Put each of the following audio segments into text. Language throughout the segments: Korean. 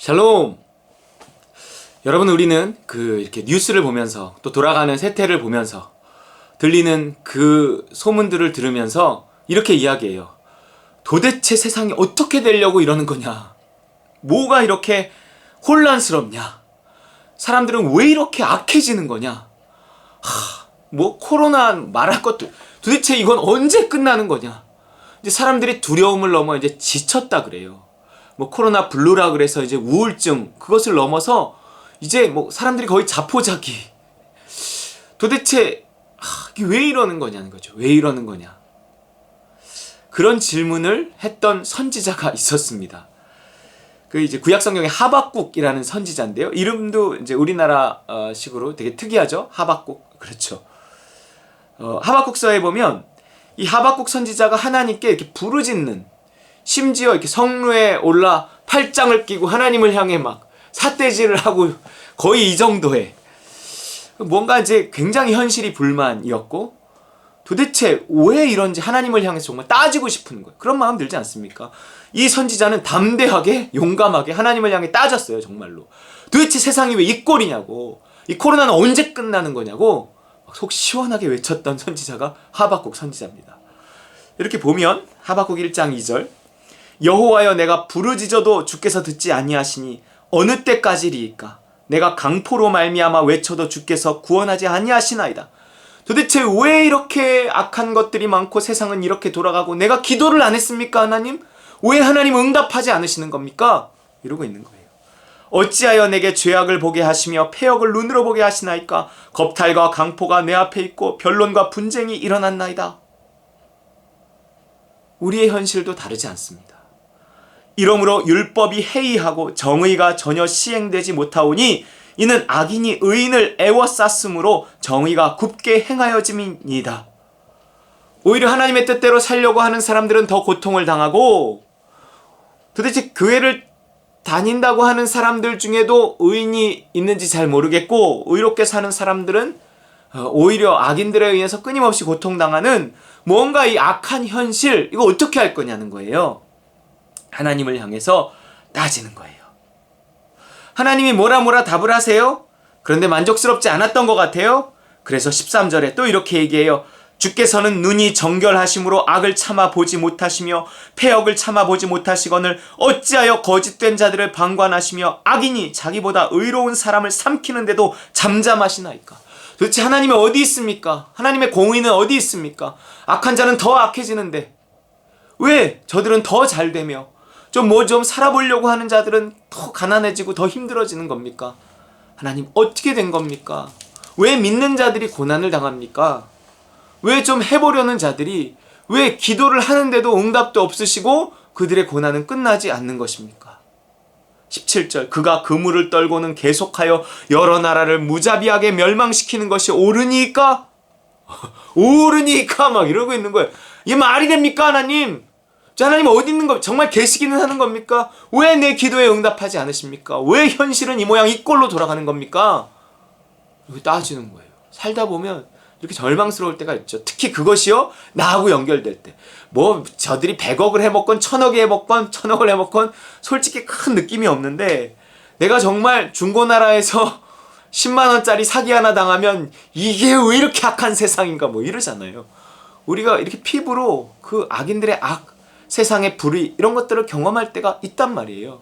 샬롬! 여러분, 우리는 이렇게 뉴스를 보면서 또 돌아가는 세태를 보면서 들리는 그 소문들을 들으면서 이렇게 이야기해요. 도대체 세상이 어떻게 되려고 이러는 거냐? 뭐가 이렇게 혼란스럽냐? 사람들은 왜 이렇게 악해지는 거냐? 뭐 코로나 말할 것도 도대체 이건 언제 끝나는 거냐? 이제 사람들이 두려움을 넘어 이제 지쳤다 그래요. 뭐 코로나 블루라 그래서 이제 우울증 그것을 넘어서 이제 뭐 사람들이 거의 자포자기. 도대체 이게 왜 이러는 거냐는 거죠. 왜 이러는 거냐? 그런 질문을 했던 선지자가 있었습니다. 그 이제 구약 성경의 하박국이라는 선지자인데요. 이름도 이제 우리나라 식으로 되게 특이하죠. 하박국. 그렇죠. 하박국서에 보면 이 하박국 선지자가 하나님께 이렇게 부르짖는, 심지어 이렇게 성루에 올라 팔짱을 끼고 하나님을 향해 막 삿대질을 하고 거의 이 정도의 뭔가 이제 굉장히 현실이 불만이었고, 도대체 왜 이런지 하나님을 향해서 정말 따지고 싶은 거예요. 그런 마음 들지 않습니까? 이 선지자는 담대하게 용감하게 하나님을 향해 따졌어요. 정말로 도대체 세상이 왜 이 꼴이냐고, 이 코로나는 언제 끝나는 거냐고 속 시원하게 외쳤던 선지자가 하박국 선지자입니다. 이렇게 보면 하박국 1장 2절, 여호와여, 내가 부르짖어도 주께서 듣지 아니하시니 어느 때까지리이까? 내가 강포로 말미암아 외쳐도 주께서 구원하지 아니하시나이다. 도대체 왜 이렇게 악한 것들이 많고 세상은 이렇게 돌아가고 내가 기도를 안 했습니까? 하나님? 왜 하나님 응답하지 않으시는 겁니까? 이러고 있는 거예요. 어찌하여 내게 죄악을 보게 하시며 패역을 눈으로 보게 하시나이까? 겁탈과 강포가 내 앞에 있고 변론과 분쟁이 일어났나이다. 우리의 현실도 다르지 않습니다. 이러므로 율법이 해이하고 정의가 전혀 시행되지 못하오니 이는 악인이 의인을 애워쌌으므로 정의가 굽게 행하여짐이니이다. 오히려 하나님의 뜻대로 살려고 하는 사람들은 더 고통을 당하고, 도대체 교회를 다닌다고 하는 사람들 중에도 의인이 있는지 잘 모르겠고, 의롭게 사는 사람들은 오히려 악인들에 의해서 끊임없이 고통당하는 뭔가 이 악한 현실, 이거 어떻게 할 거냐는 거예요. 하나님을 향해서 따지는 거예요. 하나님이 뭐라 답을 하세요? 그런데 만족스럽지 않았던 것 같아요. 그래서 13절에 또 이렇게 얘기해요. 주께서는 눈이 정결하심으로 악을 참아 보지 못하시며 패역을 참아 보지 못하시거늘 어찌하여 거짓된 자들을 방관하시며 악인이 자기보다 의로운 사람을 삼키는데도 잠잠하시나이까? 도대체 하나님이 어디 있습니까? 하나님의 공의는 어디 있습니까? 악한 자는 더 악해지는데 왜 저들은 더 잘되며 좀 살아보려고 하는 자들은 더 가난해지고 더 힘들어지는 겁니까? 하나님, 어떻게 된 겁니까? 왜 믿는 자들이 고난을 당합니까? 왜 좀 해보려는 자들이, 왜 기도를 하는데도 응답도 없으시고 그들의 고난은 끝나지 않는 것입니까? 17절, 그가 그물을 떨고는 계속하여 여러 나라를 무자비하게 멸망시키는 것이 옳으니까? 옳으니까 막 이러고 있는 거예요. 이게 말이 됩니까, 하나님? 하나님 어디 있는 겁니까? 정말 계시기는 하는 겁니까? 왜 내 기도에 응답하지 않으십니까? 왜 현실은 이 모양 이 꼴로 돌아가는 겁니까? 이렇게 따지는 거예요. 살다 보면 이렇게 절망스러울 때가 있죠. 특히 그것이요, 나하고 연결될 때. 뭐 저들이 100억을 해먹건 1000억이 해먹건 1000억을 해먹건 솔직히 큰 느낌이 없는데, 내가 정말 중고나라에서 10만원짜리 사기 하나 당하면 이게 왜 이렇게 악한 세상인가 뭐 이러잖아요. 우리가 이렇게 피부로 그 악인들의 악, 세상의 불의, 이런 것들을 경험할 때가 있단 말이에요.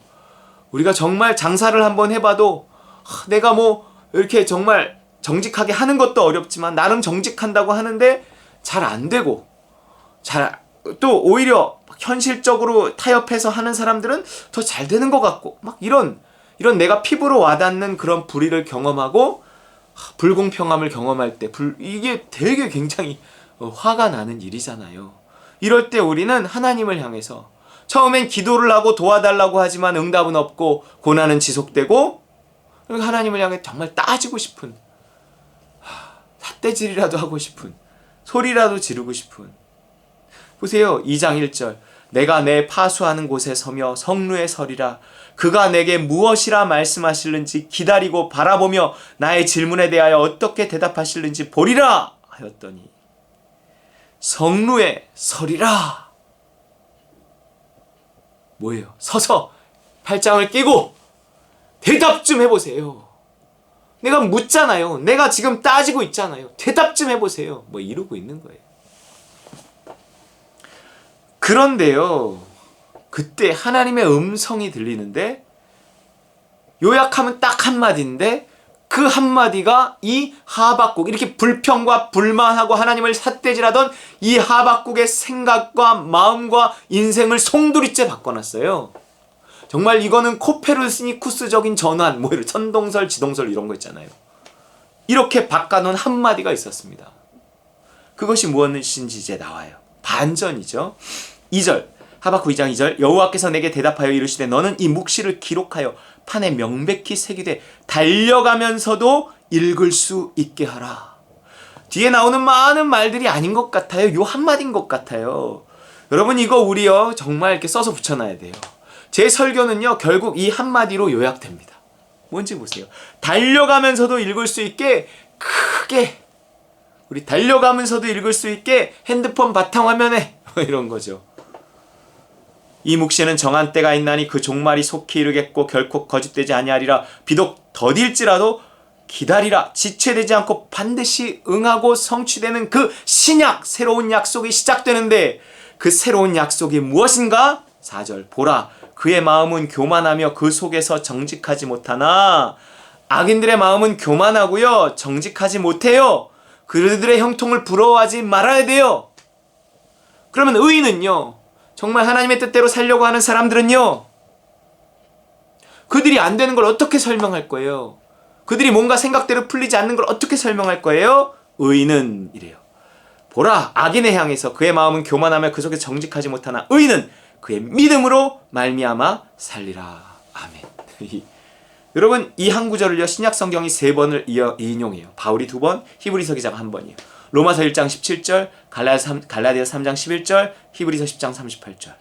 우리가 정말 장사를 한번 해봐도 내가 뭐 이렇게 정말 정직하게 하는 것도 어렵지만 나름 정직한다고 하는데 잘 안 되고, 또 오히려 현실적으로 타협해서 하는 사람들은 더 잘 되는 것 같고, 막 이런 내가 피부로 와닿는 그런 불의를 경험하고 불공평함을 경험할 때 이게 되게 굉장히 화가 나는 일이잖아요. 이럴 때 우리는 하나님을 향해서 처음엔 기도를 하고 도와달라고 하지만 응답은 없고 고난은 지속되고, 하나님을 향해 정말 따지고 싶은, 삿대질이라도 하고 싶은, 소리라도 지르고 싶은. 보세요. 2장 1절, 내가 내 파수하는 곳에 서며 성루에 서리라. 그가 내게 무엇이라 말씀하실는지 기다리고 바라보며 나의 질문에 대하여 어떻게 대답하실는지 보리라 하였더니 성루에 서리라. 뭐예요? 서서 팔짱을 끼고 대답 좀 해보세요. 내가 묻잖아요. 내가 지금 따지고 있잖아요. 대답 좀 해보세요. 뭐 이러고 있는 거예요. 그런데요, 그때 하나님의 음성이 들리는데 요약하면 딱 한마디인데 그 한마디가 이 하박국, 이렇게 불평과 불만하고 하나님을 삿대질하던 이 하박국의 생각과 마음과 인생을 송두리째 바꿔놨어요. 정말 이거는 코페르니쿠스적인 전환, 뭐 이런 천동설, 지동설 이런 거 있잖아요. 이렇게 바꿔놓은 한마디가 있었습니다. 그것이 무엇인지 이제 나와요. 반전이죠. 2절, 하박국 2장 2절, 여호와께서 내게 대답하여 이르시되 너는 이 묵시를 기록하여 판에 명백히 새기되 달려가면서도 읽을 수 있게 하라. 뒤에 나오는 많은 말들이 아닌 것 같아요. 요 한마디인 것 같아요. 여러분 이거 우리요 정말 이렇게 써서 붙여놔야 돼요. 제 설교는요 결국 이 한마디로 요약됩니다. 뭔지 보세요. 달려가면서도 읽을 수 있게 크게, 우리 달려가면서도 읽을 수 있게 핸드폰 바탕화면에 이런 거죠. 이 묵시는 정한 때가 있나니 그 종말이 속히 이르겠고 결코 거짓되지 아니하리라. 비록 더딜지라도 기다리라. 지체되지 않고 반드시 응하고 성취되는 그 신약, 새로운 약속이 시작되는데 그 새로운 약속이 무엇인가? 4절, 보라 그의 마음은 교만하며 그 속에서 정직하지 못하나. 악인들의 마음은 교만하고요 정직하지 못해요. 그들의 형통을 부러워하지 말아야 돼요. 그러면 의인은요, 정말 하나님의 뜻대로 살려고 하는 사람들은요, 그들이 안 되는 걸 어떻게 설명할 거예요? 그들이 뭔가 생각대로 풀리지 않는 걸 어떻게 설명할 거예요? 의인은 이래요. 보라 악인을 향해서 그의 마음은 교만하며 그 속에 정직하지 못하나 의인은 그의 믿음으로 말미암아 살리라. 아멘. 여러분 이 한 구절을요 신약 성경이 3번을 인용해요. 바울이 2번, 히브리서 기자가 1번이에요. 로마서 1장 17절, 갈라디아 3장 11절, 히브리서 10장 38절.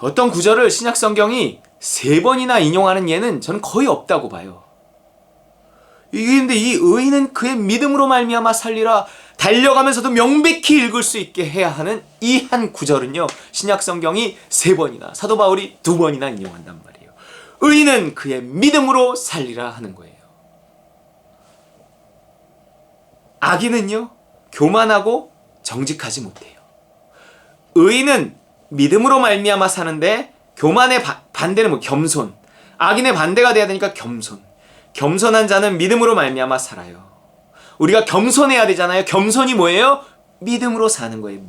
어떤 구절을 신약 성경이 3번이나 인용하는 예는 저는 거의 없다고 봐요. 근데 이 의인은 그의 믿음으로 말미암아 살리라, 달려가면서도 명백히 읽을 수 있게 해야 하는 이 한 구절은요 신약 성경이 3번이나, 사도 바울이 2번이나 인용한단 말이에요. 의인은 그의 믿음으로 살리라 하는 거예요. 악인은요 교만하고 정직하지 못해요. 의인은 믿음으로 말미암아 사는데 교만의 반대는 뭐 겸손, 악인의 반대가 돼야 되니까 겸손. 겸손한 자는 믿음으로 말미암아 살아요. 우리가 겸손해야 되잖아요. 겸손이 뭐예요? 믿음으로 사는 거예요.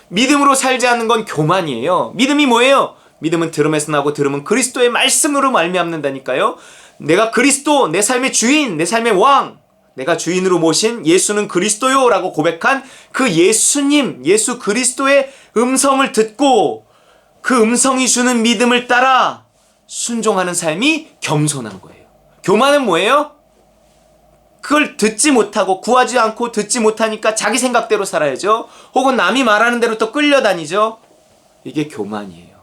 믿음으로 살지 않는 건 교만이에요. 믿음이 뭐예요? 믿음은 들음에서 나고 들음은 그리스도의 말씀으로 말미암는다니까요. 내가 그리스도, 내 삶의 주인, 내 삶의 왕, 내가 주인으로 모신 예수는 그리스도요 라고 고백한 그 예수님, 예수 그리스도의 음성을 듣고 그 음성이 주는 믿음을 따라 순종하는 삶이 겸손한 거예요. 교만은 뭐예요? 그걸 듣지 못하고 구하지 않고 듣지 못하니까 자기 생각대로 살아야죠. 혹은 남이 말하는 대로 또 끌려다니죠. 이게 교만이에요.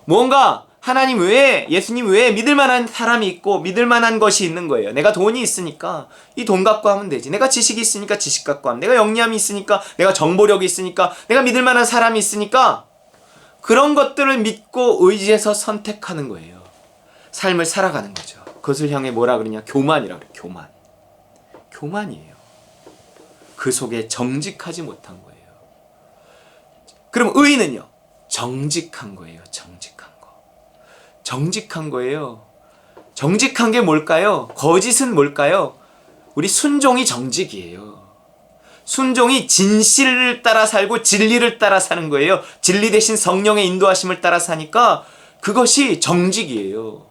뭔가 하나님 외에, 예수님 외에 믿을 만한 사람이 있고 믿을 만한 것이 있는 거예요. 내가 돈이 있으니까 이 돈 갖고 하면 되지. 내가 지식이 있으니까 지식 갖고 하면, 내가 영리함이 있으니까, 내가 정보력이 있으니까, 내가 믿을 만한 사람이 있으니까 그런 것들을 믿고 의지해서 선택하는 거예요. 삶을 살아가는 거죠. 그것을 향해 뭐라 그러냐? 교만이라 그래요. 교만이에요. 그 속에 정직하지 못한 거예요. 그럼 의인은요? 정직한 거예요. 정직한 거예요. 정직한 게 뭘까요? 거짓은 뭘까요? 우리 순종이 정직이에요. 순종이 진실을 따라 살고 진리를 따라 사는 거예요. 진리 대신 성령의 인도하심을 따라 사니까 그것이 정직이에요.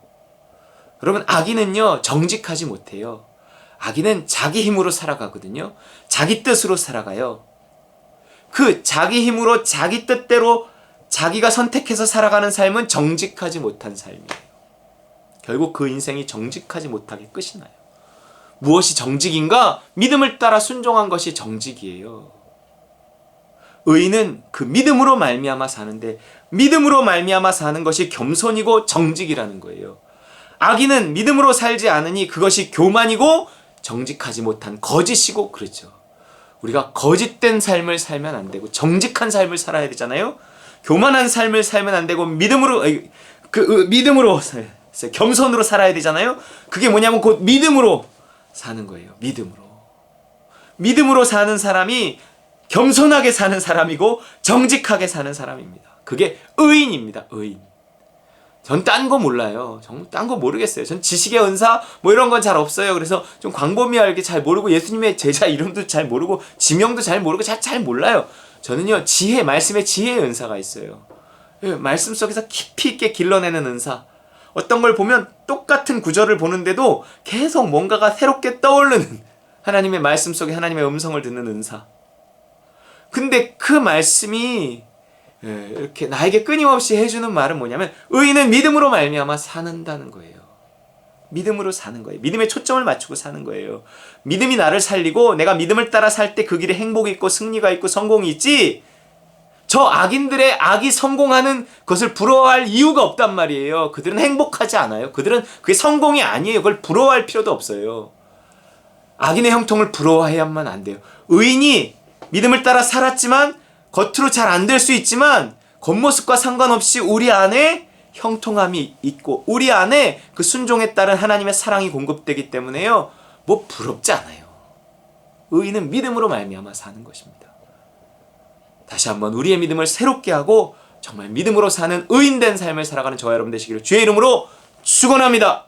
여러분 악인은요 정직하지 못해요. 악인은 자기 힘으로 살아가거든요. 자기 뜻으로 살아가요. 그 자기 힘으로 자기 뜻대로 자기가 선택해서 살아가는 삶은 정직하지 못한 삶이에요. 결국 그 인생이 정직하지 못하게 끝이 나요. 무엇이 정직인가? 믿음을 따라 순종한 것이 정직이에요. 의인은 그 믿음으로 말미암아 사는데, 믿음으로 말미암아 사는 것이 겸손이고 정직이라는 거예요. 악인은 믿음으로 살지 않으니 그것이 교만이고 정직하지 못한 거짓이고, 그렇죠. 우리가 거짓된 삶을 살면 안 되고 정직한 삶을 살아야 되잖아요. 교만한 삶을 살면 안 되고 믿음으로 믿음으로 겸손으로 살아야 되잖아요. 그게 뭐냐면 곧 믿음으로 사는 거예요. 믿음으로 사는 사람이 겸손하게 사는 사람이고 정직하게 사는 사람입니다. 그게 의인입니다. 의인. 전 딴 거 몰라요. 딴 거 모르겠어요. 전 지식의 은사 뭐 이런 건 잘 없어요. 그래서 좀 광범위하게 잘 모르고 예수님의 제자 이름도 잘 모르고 지명도 잘 모르고 잘 몰라요. 저는요 말씀의 지혜의 은사가 있어요. 말씀 속에서 깊이 있게 길러내는 은사. 어떤 걸 보면 똑같은 구절을 보는데도 계속 뭔가가 새롭게 떠오르는 하나님의 말씀 속에 하나님의 음성을 듣는 은사. 근데 그 말씀이 이렇게 나에게 끊임없이 해주는 말은 뭐냐면 의인은 믿음으로 말미암아 사는다는 거예요. 믿음으로 사는 거예요. 믿음에 초점을 맞추고 사는 거예요. 믿음이 나를 살리고 내가 믿음을 따라 살 때 그 길에 행복이 있고 승리가 있고 성공이 있지, 저 악인들의 악이 성공하는 것을 부러워할 이유가 없단 말이에요. 그들은 행복하지 않아요. 그들은 그게 성공이 아니에요. 그걸 부러워할 필요도 없어요. 악인의 형통을 부러워해야만 안 돼요. 의인이 믿음을 따라 살았지만 겉으로 잘 안 될 수 있지만 겉모습과 상관없이 우리 안에 형통함이 있고 우리 안에 그 순종에 따른 하나님의 사랑이 공급되기 때문에요. 뭐 부럽지 않아요. 의인은 믿음으로 말미암아 사는 것입니다. 다시 한번 우리의 믿음을 새롭게 하고 정말 믿음으로 사는 의인된 삶을 살아가는 저와 여러분 되시기를 주의 이름으로 축원합니다.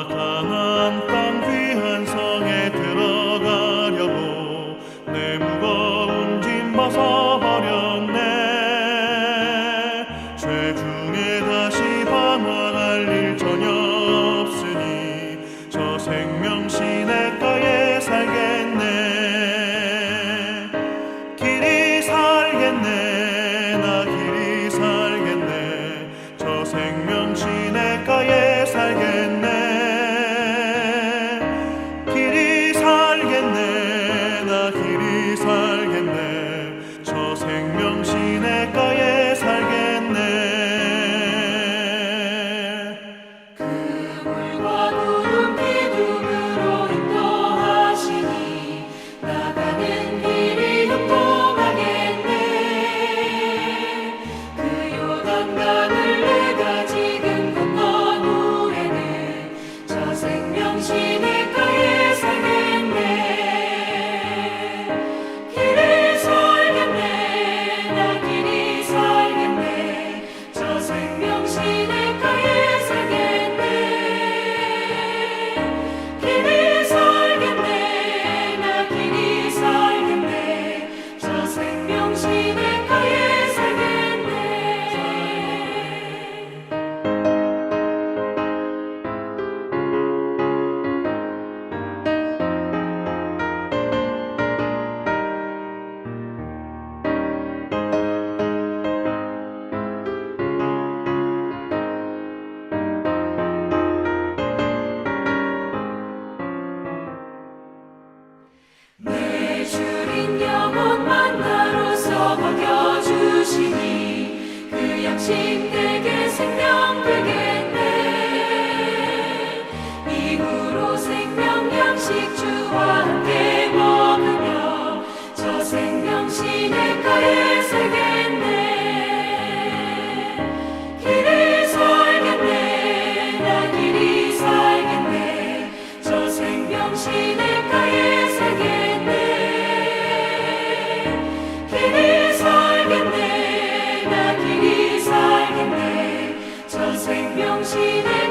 가나안 땅 귀한 성에 들어가려고 내 무거운 짐 벗어버렸네. 죄 중에 다시 방황할 일 전혀 없으니 저 생명 시냇가에 살겠네. 길이 살겠네. 나 길이 살겠네. 저 생명 시냇가에 살겠네. 당신의